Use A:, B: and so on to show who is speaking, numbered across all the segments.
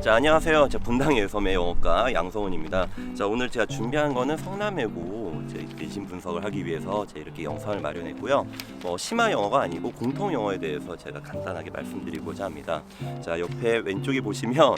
A: 자, 안녕하세요. 저 분당의 섬의 영어과 양성훈입니다. 자, 오늘 제가 준비한 거는 성남외고 내신 분석을 하기 위해서 제가 이렇게 영상을 마련했고요. 심화 영어가 아니고 공통 영어에 대해서 제가 간단하게 말씀드리고자 합니다. 자, 옆에 왼쪽에 보시면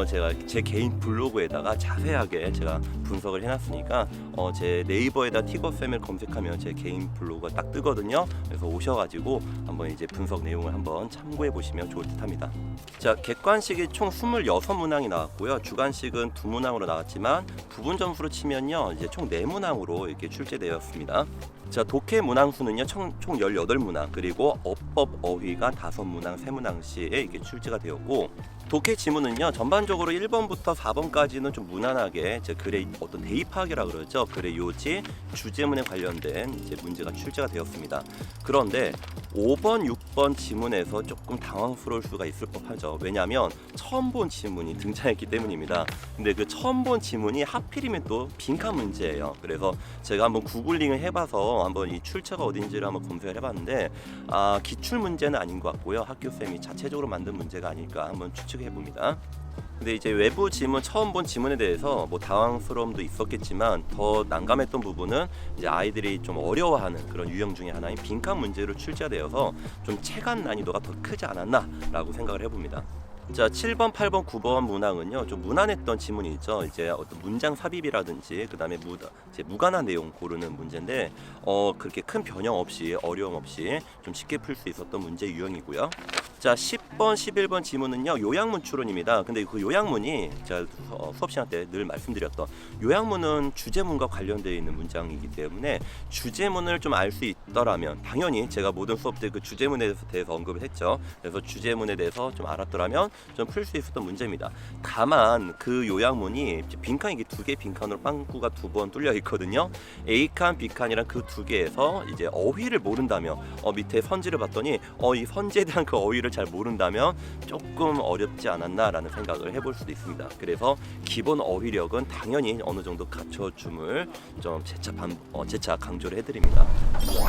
A: 제가 제 개인 블로그에다가 자세하게 제가 분석을 해놨으니까 제 네이버에다 틱업쌤을 검색하면 제 개인 블로그가 딱 뜨거든요. 그래서 오셔가지고 한번 이제 분석 내용을 한번 참고해 보시면 좋을 듯합니다. 자, 객관식이 총 26문항이 나왔고요. 주관식은 2문항으로 나왔지만 부분 점수로 치면요, 이제 총 4문항으로 이렇게 출제되었습니다. 자, 독해 문항 수는요 총 18문항, 그리고 어법 어휘가 5문항 3문항씩 이렇게 출제가 되었고, 독해 지문은요 전반적으로 1번부터 4번까지는 좀 무난하게 제 글의 어떤 대입하기라 그러죠. 글의 요지, 주제문에 관련된 이제 문제가 출제가 되었습니다. 그런데 5번, 6번 지문에서 조금 당황스러울 수가 있을 법하죠. 왜냐하면 처음 본 지문이 등장했기 때문입니다. 근데 그 처음 본 지문이 하필이면 또 빈칸 문제예요. 그래서 제가 한번 구글링을 해봐서 한번 이 출처가 어딘지를 한번 검색을 해봤는데, 기출 문제는 아닌 것 같고요. 학교쌤이 자체적으로 만든 문제가 아닐까 한번 추측해봅니다. 근데 이제 외부 지문, 처음 본 지문에 대해서 뭐 당황스러움도 있었겠지만 더 난감했던 부분은 이제 아이들이 좀 어려워하는 그런 유형 중에 하나인 빈칸 문제로 출제가 되어서 좀 체감 난이도가 더 크지 않았나라고 생각을 해봅니다. 자, 7번, 8번, 9번 문항은요 좀 무난했던 지문이 있죠. 이제 어떤 문장 삽입이라든지 그다음에 이제 무관한 내용 고르는 문제인데 그렇게 큰 변형 없이 어려움 없이 좀 쉽게 풀 수 있었던 문제 유형이고요. 자, 10번, 11번 지문은요 요약문 추론입니다. 근데 그 요약문이 제가 수업 시간 때 늘 말씀드렸던 요약문은 주제문과 관련되어 있는 문장이기 때문에 주제문을 좀 알 수 있더라면, 당연히 제가 모든 수업 때 그 주제문에 대해서 언급을 했죠. 그래서 주제문에 대해서 좀 알았더라면 좀 풀 수 있었던 문제입니다. 다만 그 요약문이 빈칸이 2개 빈칸으로 빵꾸가 2번 뚫려 있거든요. A칸, B칸이랑 그 2개에서 이제 어휘를 모른다면, 밑에 선지를 봤더니 이 선지에 대한 그 어휘를 잘 모른다면 조금 어렵지 않았나라는 생각을 해볼 수도 있습니다. 그래서 기본 어휘력은 당연히 어느 정도 갖춰줌을 좀 재차 강조를 해드립니다.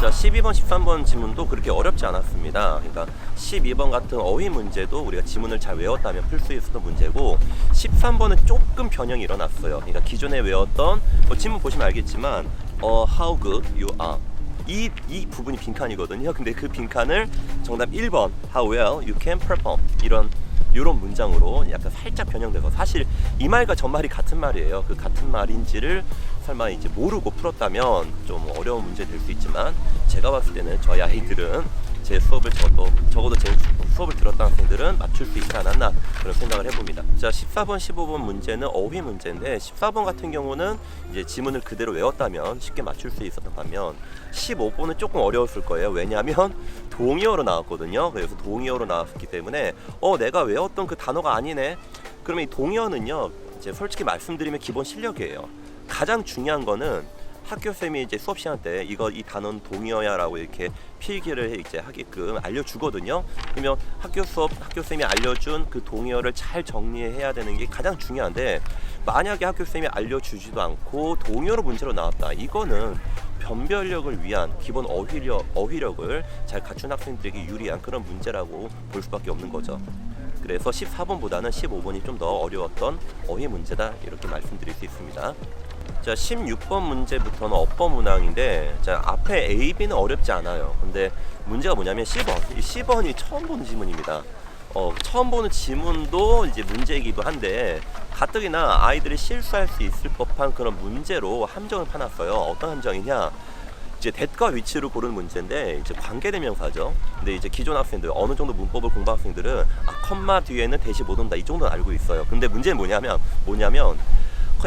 A: 자, 12번, 13번 지문도 그렇게 어렵지 않았습니다. 그러니까 12번 같은 어휘 문제도 우리가 지문을 잘 외웠다면 풀 수 있었던 문제고, 13번은 조금 변형이 일어났어요. 그러니까 기존에 외웠던 지문 보시면 알겠지만 how good you are, 이 부분이 빈칸이거든요. 근데 그 빈칸을 정답 1번 how well you can perform, 이런 문장으로 약간 살짝 변형돼서, 사실 이 말과 전 말이 같은 말이에요. 그 같은 말인지를 설마 이제 모르고 풀었다면 좀 어려운 문제 될 수 있지만, 제가 봤을 때는 저희 아이들은 제 수업을 적어도 제 수업을 들었던 학생들은 맞출 수 있지 않았나 그런 생각을 해봅니다. 자, 14번, 15번 문제는 어휘 문제인데 14번 같은 경우는 이제 지문을 그대로 외웠다면 쉽게 맞출 수 있었던 반면 15번은 조금 어려웠을 거예요. 왜냐하면 동의어로 나왔거든요. 그래서 동의어로 나왔기 때문에 내가 외웠던 그 단어가 아니네. 그러면 이 동의어는요, 이제 솔직히 말씀드리면 기본 실력이에요. 가장 중요한 거는 학교쌤이 이제 수업 시간 때 이 단어는 동의어야라고 이렇게 필기를 이제 하게끔 알려주거든요. 그러면 학교쌤이 알려준 그 동의어를 잘 정리해야 되는 게 가장 중요한데, 만약에 학교쌤이 알려주지도 않고 동의어로 문제로 나왔다, 이거는 변별력을 위한 기본 어휘력을 잘 갖춘 학생들에게 유리한 그런 문제라고 볼 수밖에 없는 거죠. 그래서 14번보다는 15번이 좀 더 어려웠던 어휘 문제다, 이렇게 말씀드릴 수 있습니다. 자, 16번 문제부터는 어법 문항인데, 자, 앞에 A, B는 어렵지 않아요. 근데 문제가 뭐냐면 10번. 이 10번이 처음 보는 지문입니다. 처음 보는 지문도 이제 문제이기도 한데, 가뜩이나 아이들이 실수할 수 있을 법한 그런 문제로 함정을 파놨어요. 어떤 함정이냐? 이제 대가 위치를 고르는 문제인데, 이제 관계대명사죠. 근데 이제 기존 학생들, 어느 정도 문법을 공부한 학생들은 컴마 뒤에는 대시 못 온다, 이 정도는 알고 있어요. 근데 문제는 뭐냐면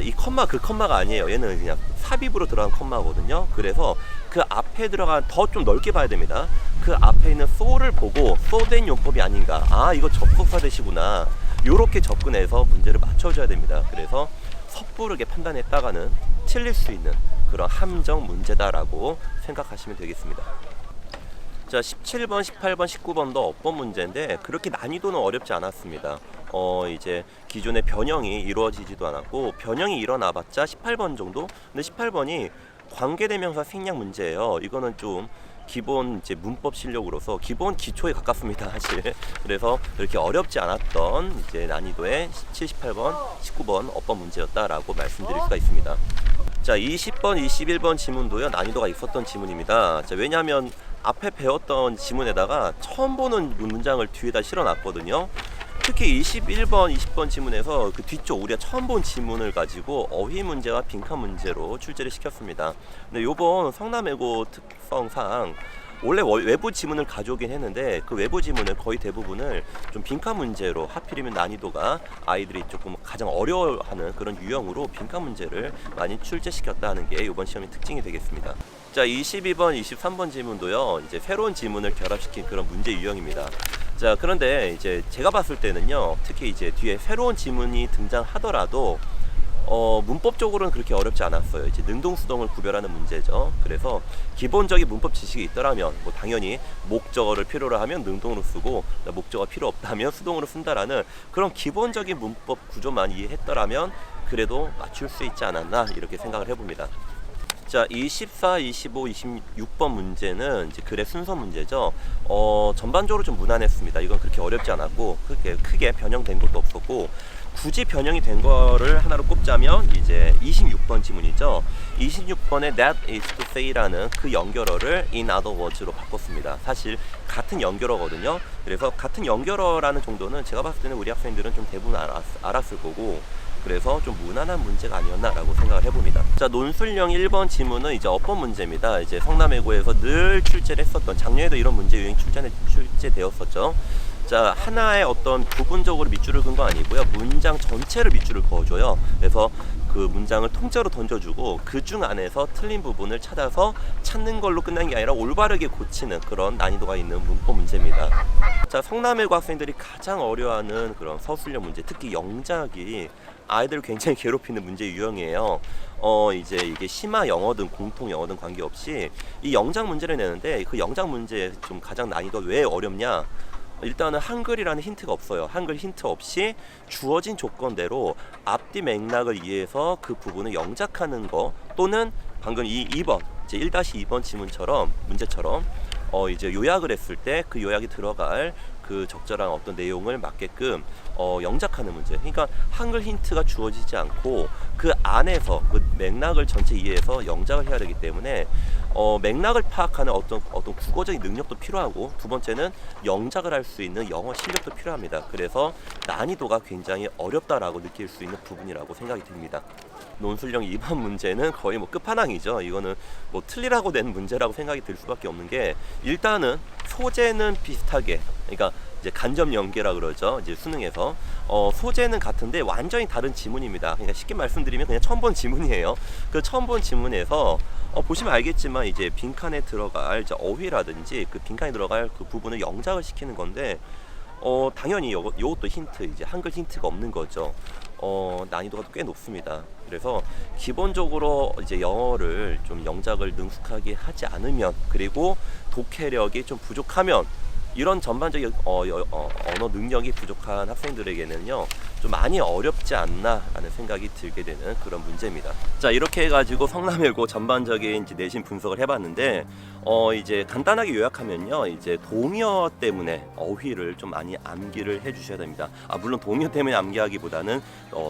A: 이 컴마 컴마가 아니에요. 얘는 그냥 삽입으로 들어간 컴마거든요. 그래서 그 앞에 들어간 더 좀 넓게 봐야 됩니다. 그 앞에 있는 so를 보고 so된 용법이 아닌가, 이거 접속사 대시구나, 요렇게 접근해서 문제를 맞춰줘야 됩니다. 그래서 섣부르게 판단했다가는 틀릴 수 있는 그런 함정 문제다라고 생각하시면 되겠습니다. 자, 17번, 18번, 19번도 어법 문제인데 그렇게 난이도는 어렵지 않았습니다. 이제 기존의 변형이 이루어지지도 않았고, 변형이 일어나봤자 18번 정도? 근데 18번이 관계대명사 생략 문제예요. 이거는 좀 기본 이제 문법 실력으로서 기본 기초에 가깝습니다, 사실. 그래서 그렇게 어렵지 않았던 이제 난이도의 78번, 19번 어법 문제였다라고 말씀드릴 수가 있습니다. 자, 20번, 21번 지문도요, 난이도가 있었던 지문입니다. 자, 왜냐하면 앞에 배웠던 지문에다가 처음 보는 문장을 뒤에다 실어놨거든요. 특히 21번, 20번 지문에서 그 뒤쪽 우리가 처음 본 지문을 가지고 어휘 문제와 빈칸 문제로 출제를 시켰습니다. 근데 요번 성남외고 특성상 원래 외부 지문을 가져오긴 했는데 그 외부 지문을 거의 대부분을 좀 빈칸 문제로, 하필이면 난이도가 아이들이 조금 가장 어려워하는 그런 유형으로 빈칸 문제를 많이 출제시켰다는 게 이번 시험의 특징이 되겠습니다. 자, 22번, 23번 지문도요, 이제 새로운 지문을 결합시킨 그런 문제 유형입니다. 자, 그런데 이제 제가 봤을 때는요, 특히 이제 뒤에 새로운 지문이 등장하더라도 문법적으로는 그렇게 어렵지 않았어요. 이제 능동수동을 구별하는 문제죠. 그래서 기본적인 문법 지식이 있더라면 뭐 당연히 목적어를 필요로 하면 능동으로 쓰고, 목적어가 필요 없다면 수동으로 쓴다라는 그런 기본적인 문법 구조만 이해했더라면 그래도 맞출 수 있지 않았나, 이렇게 생각을 해봅니다. 자, 24, 25, 26번 문제는 이제 글의 순서 문제죠. 전반적으로 좀 무난했습니다. 이건 그렇게 어렵지 않았고 크게 변형된 것도 없었고, 굳이 변형이 된 거를 하나로 꼽자면 이제 26번 지문이죠. 26번에 that is to say라는 그 연결어를 in other words로 바꿨습니다. 사실 같은 연결어거든요. 그래서 같은 연결어라는 정도는 제가 봤을 때는 우리 학생들은 좀 대부분 알았을 거고, 그래서 좀 무난한 문제가 아니었나라고 생각을 해봅니다. 자, 논술형 1번 지문은 이제 어법 문제입니다. 이제 성남외고에서 늘 출제를 했었던, 작년에도 이런 문제 유형이 출제되었었죠. 자, 하나의 어떤 부분적으로 밑줄을 그은 거 아니고요, 문장 전체를 밑줄을 그어줘요. 그래서 그 문장을 통째로 던져주고 그 중 안에서 틀린 부분을 찾는 걸로 끝난 게 아니라 올바르게 고치는 그런 난이도가 있는 문법 문제입니다. 자, 성남외고 학생들이 가장 어려워하는 그런 서술형 문제, 특히 영작이 아이들을 굉장히 괴롭히는 문제 유형이에요. 이제 이게 심화 영어든 공통 영어든 관계없이 이 영작 문제를 내는데, 그 영작 문제 좀 가장 난이도가 왜 어렵냐? 일단은 한글이라는 힌트가 없어요. 한글 힌트 없이 주어진 조건대로 앞뒤 맥락을 이해해서 그 부분을 영작하는 거, 또는 방금 이 2번, 이제 1-2번 지문처럼, 문제처럼 이제 요약을 했을 때 그 요약이 들어갈 그 적절한 어떤 내용을 맞게끔 영작하는 문제. 그러니까 한글 힌트가 주어지지 않고 그 안에서 그 맥락을 전체 이해해서 영작을 해야 되기 때문에 맥락을 파악하는 어떤 국어적인 능력도 필요하고, 두 번째는 영작을 할 수 있는 영어 실력도 필요합니다. 그래서 난이도가 굉장히 어렵다라고 느낄 수 있는 부분이라고 생각이 듭니다. 논술형 2번 문제는 거의 뭐 끝판왕이죠. 이거는 뭐 틀리라고 낸 문제라고 생각이 들 수밖에 없는 게, 일단은 소재는 비슷하게, 그러니까 이제 간접 연계라 그러죠. 이제 수능에서 소재는 같은데 완전히 다른 지문입니다. 그러니까 쉽게 말씀드리면 그냥 처음 본 지문이에요. 그 처음 본 지문에서 보시면 알겠지만 이제 빈칸에 들어갈 이제 어휘라든지 그 빈칸에 들어갈 그 부분을 영작을 시키는 건데, 당연히 요것도 힌트, 이제 한글 힌트가 없는 거죠. 난이도가 꽤 높습니다. 그래서 기본적으로 이제 영어를 좀 영작을 능숙하게 하지 않으면, 그리고 독해력이 좀 부족하면, 이런 전반적인 언어 능력이 부족한 학생들에게는요, 좀 많이 어렵지 않나라는 생각이 들게 되는 그런 문제입니다. 자, 이렇게 해가지고 성남외고 전반적인 이제 내신 분석을 해봤는데, 이제 간단하게 요약하면요, 이제 동의어 때문에 어휘를 좀 많이 암기를 해주셔야 됩니다. 물론 동의어 때문에 암기하기보다는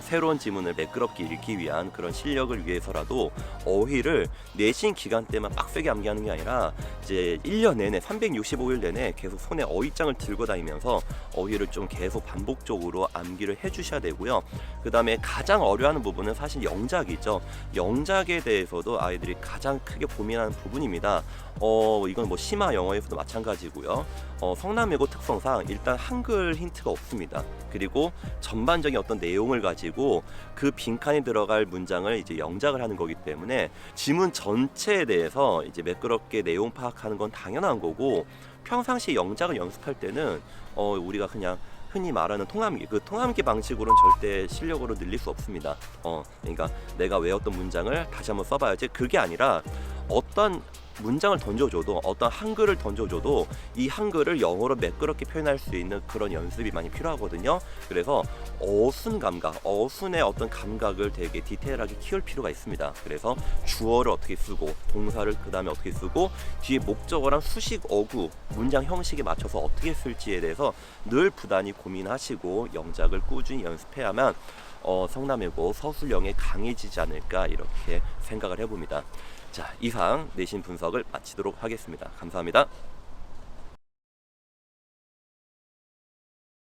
A: 새로운 지문을 매끄럽게 읽기 위한 그런 실력을 위해서라도 어휘를 내신 기간 때만 빡세게 암기하는 게 아니라 이제 1년 내내 365일 내내 계속 손에 어휘장을 들고 다니면서 어휘를 좀 계속 반복적으로 암기를 해주셔야 되고요. 그 다음에 가장 어려워하는 부분은 사실 영작이죠. 영작에 대해서도 아이들이 가장 크게 고민하는 부분입니다. 이건 뭐 심화 영어에서도 마찬가지고요. 성남외고 특성상 일단 한글 힌트가 없습니다. 그리고 전반적인 어떤 내용을 가지고 그 빈칸에 들어갈 문장을 이제 영작을 하는 거기 때문에 지문 전체에 대해서 이제 매끄럽게 내용 파악하는 건 당연한 거고, 평상시 영작을 연습할 때는 우리가 그냥 흔히 말하는 통함기, 그 통함기 방식으로는 절대 실력으로 늘릴 수 없습니다. 그러니까 내가 외웠던 문장을 다시 한번 써봐야지, 그게 아니라 어떤 문장을 던져줘도 어떤 한글을 던져줘도 이 한글을 영어로 매끄럽게 표현할 수 있는 그런 연습이 많이 필요하거든요. 그래서 어순 감각, 어순의 어떤 감각을 되게 디테일하게 키울 필요가 있습니다. 그래서 주어를 어떻게 쓰고 동사를 그 다음에 어떻게 쓰고 뒤에 목적어랑 수식, 어구, 문장 형식에 맞춰서 어떻게 쓸지에 대해서 늘 부단히 고민하시고 영작을 꾸준히 연습해야만 성남외고 서술형에 강해지지 않을까 이렇게 생각을 해봅니다. 자, 이상 내신 분석을 마치도록 하겠습니다. 감사합니다.